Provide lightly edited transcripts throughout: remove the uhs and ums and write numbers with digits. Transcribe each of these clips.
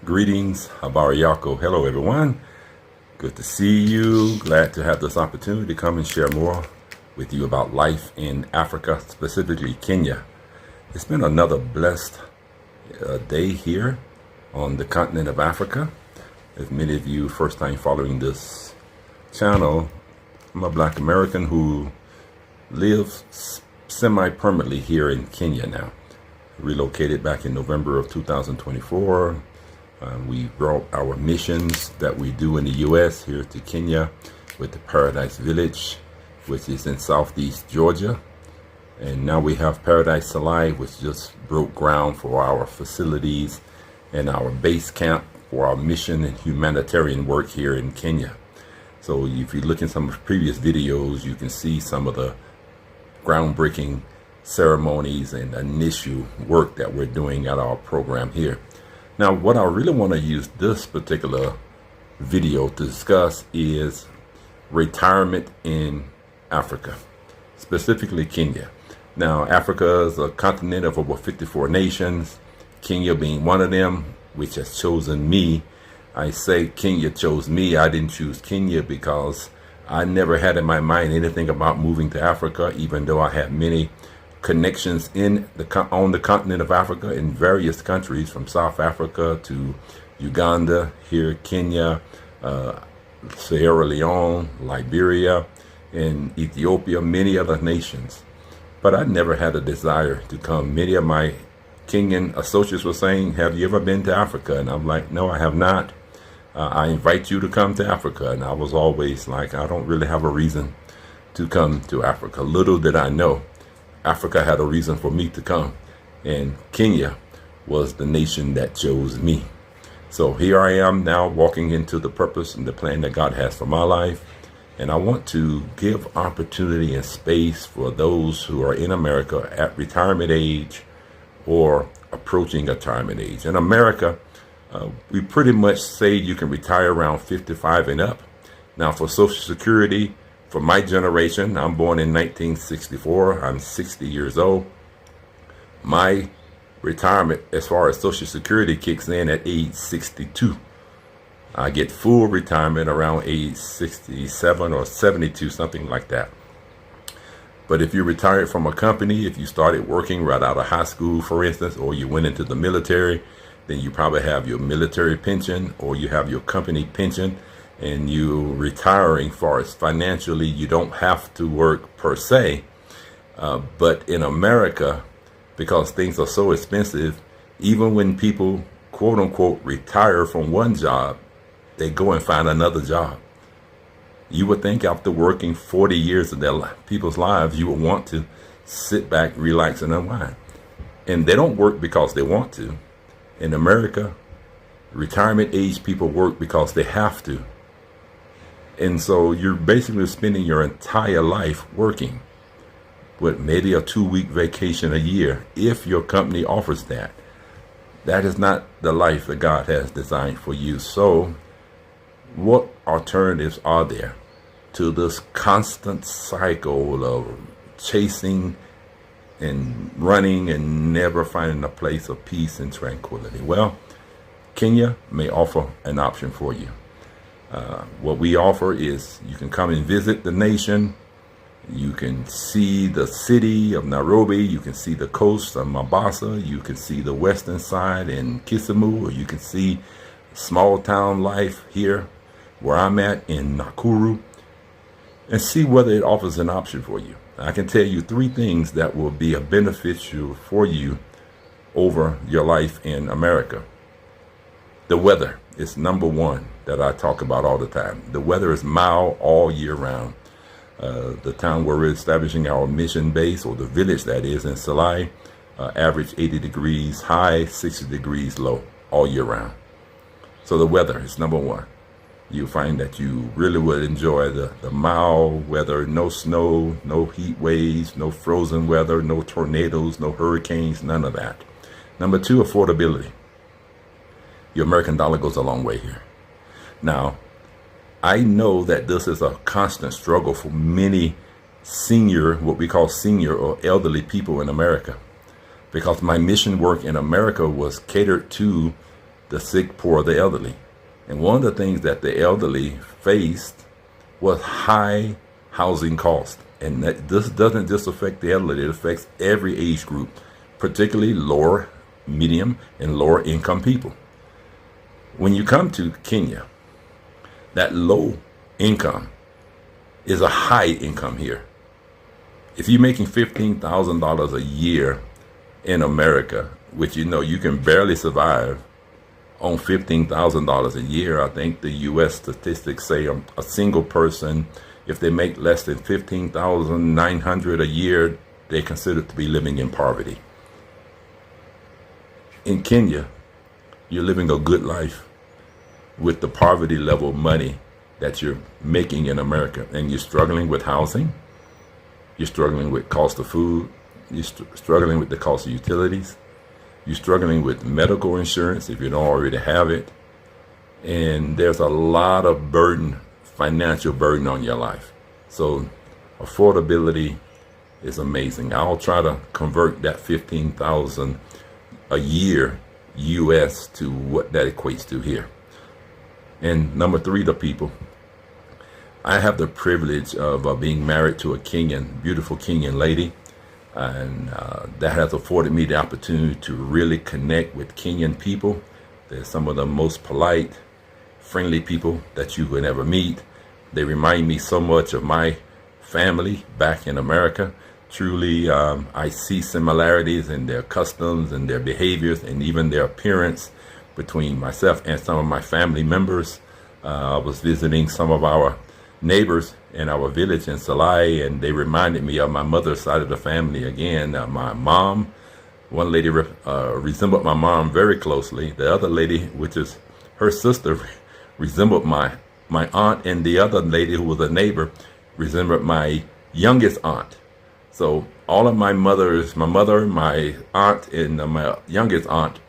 Greetings, Habari Yako. Hello, everyone. Good to see you. Glad to have this opportunity to come and share more with you about life in Africa, specifically Kenya. It's been another blessed day here on the continent of Africa. As many of you first time following this channel, I'm a Black American who lives semi-permanently here in Kenya now. Relocated back in November of 2024. We brought our missions that we do in the U.S. here to Kenya with the Paradise Village, which is in southeast Georgia. And now we have Paradise Salai, which just broke ground for our facilities and our base camp for our mission and humanitarian work here in Kenya. So if you look in some of the previous videos, you can see some of the groundbreaking ceremonies and initial work that we're doing at our program here. Now, what I really want to use this particular video to discuss is retirement in Africa, specifically Kenya. Now, Africa is a continent of over 54 nations, Kenya being one of them, which has chosen me. I say Kenya chose me. I didn't choose Kenya because I never had in my mind anything about moving to Africa, even though I had many connections on the continent of Africa in various countries, from South Africa to Uganda, here Kenya, Sierra Leone, Liberia, and Ethiopia, many other nations. But I never had a desire to come. Many of my Kenyan associates were saying, have you ever been to Africa? And I'm like, no, I have not. I invite you to come to Africa. And I was always like, I don't really have a reason to come to Africa. Little did I know, Africa had a reason for me to come, and Kenya was the nation that chose me. So here I am now, walking into the purpose and the plan that God has for my life. And I want to give opportunity and space for those who are in America at retirement age or approaching retirement age. In America, we pretty much say you can retire around 55 and up. Now, for Social Security, for my generation, I'm born in 1964. I'm 60 years old. My retirement, as far as Social Security, kicks in at age 62. I get full retirement around age 67 or 72, something like that. But if you're retired from a company, if you started working right out of high school, for instance, or you went into the military, then you probably have your military pension or you have your company pension. And you retiring, far as financially, you don't have to work per se. But in America, because things are so expensive, even when people, quote unquote, retire from one job, they go and find another job. You would think after working 40 years of their people's lives, you would want to sit back, relax, and unwind. And they don't work because they want to. In America, retirement age people work because they have to. And so you're basically spending your entire life working with maybe a 2-week vacation a year, if your company offers that. That is not the life that God has designed for you. So what alternatives are there to this constant cycle of chasing and running and never finding a place of peace and tranquility? Well, Kenya may offer an option for you. What we offer is you can come and visit the nation. You can see the city of Nairobi. You can see the coast of Mombasa. You can see the western side in Kisumu, or you can see small town life here where I'm at in Nakuru, and see whether it offers an option for you. I can tell you 3 things that will be beneficial for you over your life in America. The weather is number one that I talk about all the time. The weather is mild all year round. The town where we're establishing our mission base, or the village that is, in Salai, average 80 degrees high, 60 degrees low all year round. So the weather is number one. You'll find that you really would enjoy the mild weather, no snow, no heat waves, no frozen weather, no tornadoes, no hurricanes, none of that. Number 2, affordability. Your American dollar goes a long way here. Now, I know that this is a constant struggle for many senior, what we call senior or elderly people in America, because my mission work in America was catered to the sick, poor, the elderly. And one of the things that the elderly faced was high housing costs. And this doesn't just affect the elderly, it affects every age group, particularly lower, medium, and lower income people. When you come to Kenya, that low income is a high income here. If you're making $15,000 a year in America, which you can barely survive on $15,000 a year, I think the U.S. statistics say a single person, if they make less than $15,900 a year, they're considered to be living in poverty. In Kenya, you're living a good life with the poverty level money that you're making in America, and you're struggling with housing, you're struggling with cost of food, you're struggling with the cost of utilities, you're struggling with medical insurance if you don't already have it, and there's a lot of burden, financial burden on your life. So affordability is amazing. I'll try to convert that $15,000 a year US to what that equates to here. And number three, the people. I have the privilege of being married to a beautiful Kenyan lady, and that has afforded me the opportunity to really connect with Kenyan people. They're some of the most polite, friendly people that you would ever meet. They remind me so much of my family back in America. Truly, I see similarities in their customs and their behaviors and even their appearance between myself and some of my family members. I was visiting some of our neighbors in our village in Salai, and they reminded me of my mother's side of the family again. My mom, one lady resembled my mom very closely. The other lady, which is her sister, resembled my aunt, and the other lady, who was a neighbor, resembled my youngest aunt. So all of my mother, my aunt, and my youngest aunt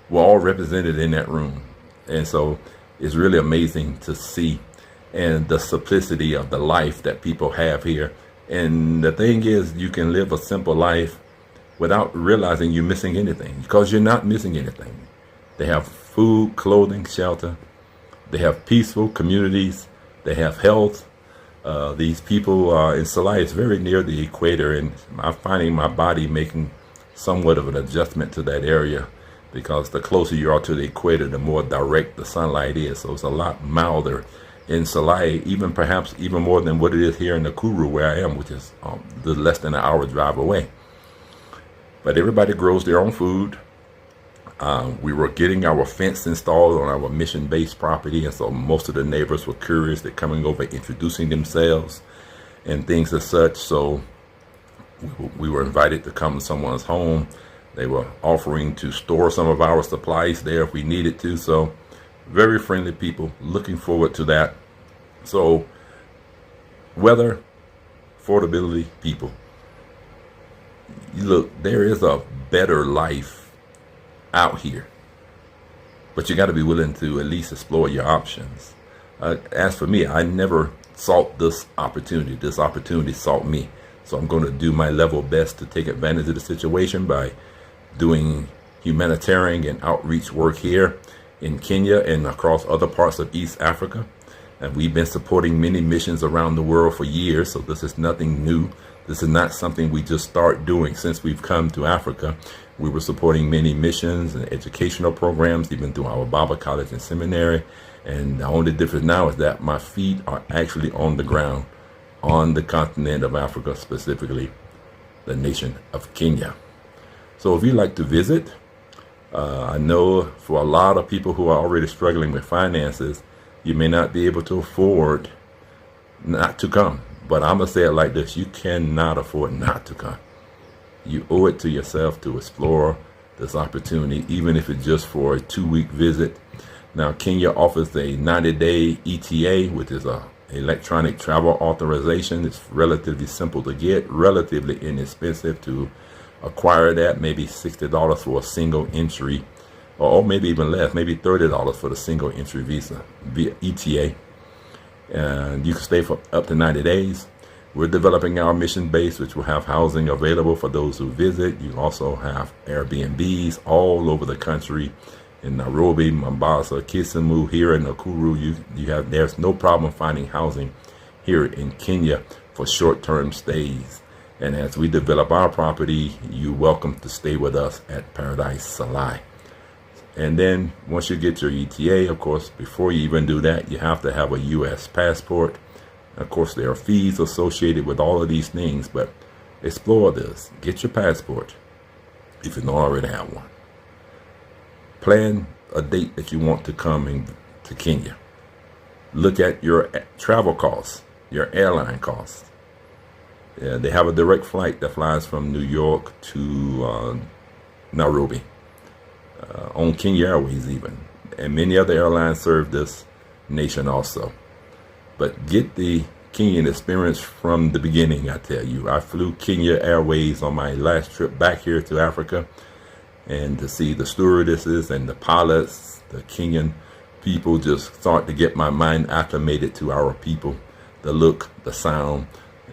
were all represented in that room. And so it's really amazing to see, and the simplicity of the life that people have here. And the thing is, you can live a simple life without realizing you're missing anything, because you're not missing anything. They have food, clothing, shelter. They have peaceful communities. They have health. These people in Salai is very near the equator, and I'm finding my body making somewhat of an adjustment to that area, because the closer you are to the equator, the more direct the sunlight is. So it's a lot milder in Salai, perhaps even more than what it is here in Nakuru, where I am, which is less than an hour drive away. But everybody grows their own food. We were getting our fence installed on our mission-based property, and so most of the neighbors were curious. They're coming over, introducing themselves and things as such. So we were invited to come to someone's home. They were offering to store some of our supplies there if we needed to. So very friendly people, looking forward to that. So weather, affordability, people. Look, there is a better life out here, but you got to be willing to at least explore your options. As for me, I never sought this opportunity. This opportunity sought me. So I'm going to do my level best to take advantage of the situation by doing humanitarian and outreach work here in Kenya and across other parts of East Africa. And we've been supporting many missions around the world for years, so this is nothing new. This is not something we just start doing since we've come to Africa. We were supporting many missions and educational programs, even through our Bible college and seminary. And the only difference now is that my feet are actually on the ground on the continent of Africa, specifically the nation of Kenya. So if you'd like to visit, I know for a lot of people who are already struggling with finances, you may not be able to afford not to come. But I'm going to say it like this: you cannot afford not to come. You owe it to yourself to explore this opportunity, even if it's just for a 2-week visit. Now, Kenya offers a 90-day ETA, which is a electronic travel authorization. It's relatively simple to get, relatively inexpensive to acquire that, maybe $60 for a single entry, or maybe even less, maybe $30 for the single entry visa via ETA. And you can stay for up to 90 days. We're developing our mission base, which will have housing available for those who visit. You also have Airbnbs all over the country in Nairobi, Mombasa, Kisumu, here in Nakuru. There's no problem finding housing here in Kenya for short-term stays. And as we develop our property, you're welcome to stay with us at Paradise Salai. And then once you get your ETA, of course, before you even do that, you have to have a U.S. passport. Of course, there are fees associated with all of these things, but explore this. Get your passport if you don't already have one. Plan a date that you want to come to Kenya. Look at your travel costs, your airline costs. They have a direct flight that flies from New York to Nairobi, on Kenya Airways even. And many other airlines serve this nation also. But get the Kenyan experience from the beginning, I tell you. I flew Kenya Airways on my last trip back here to Africa, and to see the stewardesses and the pilots, the Kenyan people, just start to get my mind acclimated to our people, the look, the sound,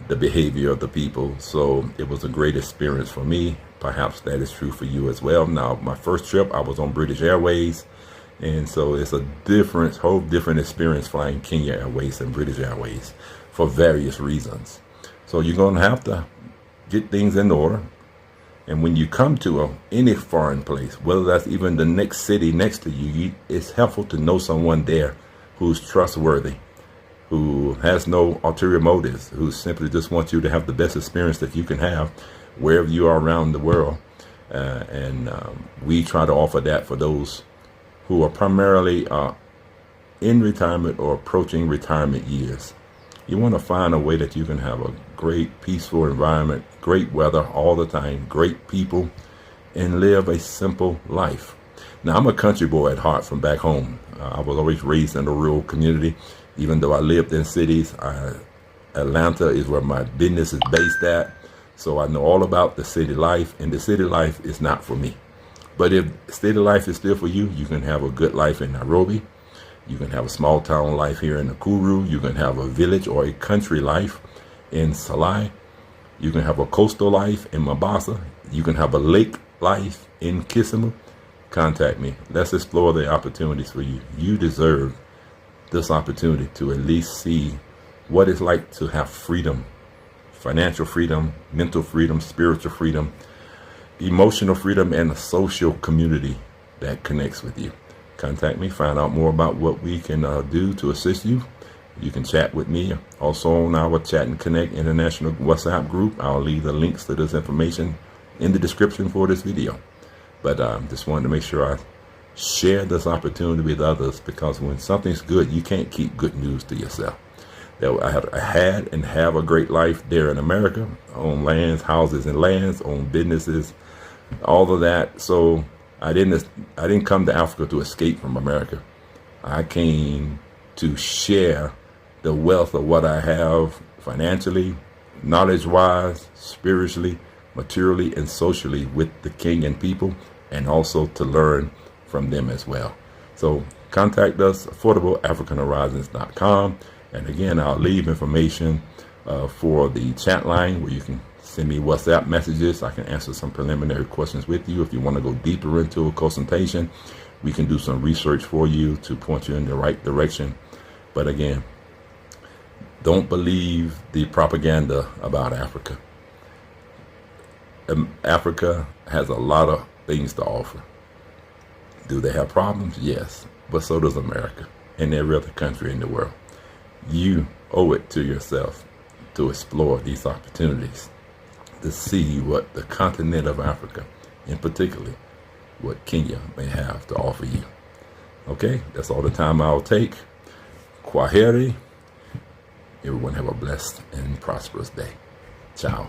the behavior of the people. So it was a great experience for me. Perhaps that is true for you as well. Now, my first trip, I was on British Airways, and so it's a whole different experience flying Kenya Airways and British Airways for various reasons. So you're going to have to get things in order. And when you come to any foreign place, whether that's even the next city next to you, it's helpful to know someone there who's trustworthy, who has no ulterior motives, who simply just wants you to have the best experience that you can have wherever you are around the world. And we try to offer that for those who are primarily in retirement or approaching retirement years. You want to find a way that you can have a great, peaceful environment, great weather all the time, great people, and live a simple life. Now, I'm a country boy at heart from back home. I was always raised in a rural community, even though I lived in cities. Atlanta is where my business is based at, so I know all about the city life, and the city life is not for me. But if city life is still for you, you can have a good life in Nairobi. You can have a small town life here in Nakuru. You can have a village or a country life in Salai. You can have a coastal life in Mombasa. You can have a lake life in Kisumu. Contact me. Let's explore the opportunities for you. You deserve this opportunity to at least see what it's like to have freedom, financial freedom, mental freedom, spiritual freedom, emotional freedom, and a social community that connects with you. Contact me, find out more about what we can do to assist you. You can chat with me also on our Chat and Connect International WhatsApp group. I'll leave the links to this information in the description for this video. But just wanted to make sure I share this opportunity with others, because when something's good, you can't keep good news to yourself. I had and have a great life there in America, on lands, houses and lands, on businesses, all of that. So I didn't come to Africa to escape from America. I came to share the wealth of what I have financially, knowledge-wise, spiritually, materially, and socially with the Kenyan people, and also to learn from them as well. So contact us, AffordableAfricanHorizons.com. And again, I'll leave information for the chat line where you can send me WhatsApp messages. I can answer some preliminary questions with you. If you want to go deeper into a consultation, we can do some research for you to point you in the right direction. But again, don't believe the propaganda about Africa. Africa has a lot of things to offer. Do they have problems? Yes, but so does America and every other country in the world. You owe it to yourself to explore these opportunities, to see what the continent of Africa, in particular, what Kenya may have to offer you. Okay, that's all the time I'll take. Kwaheri. Everyone have a blessed and prosperous day. Ciao.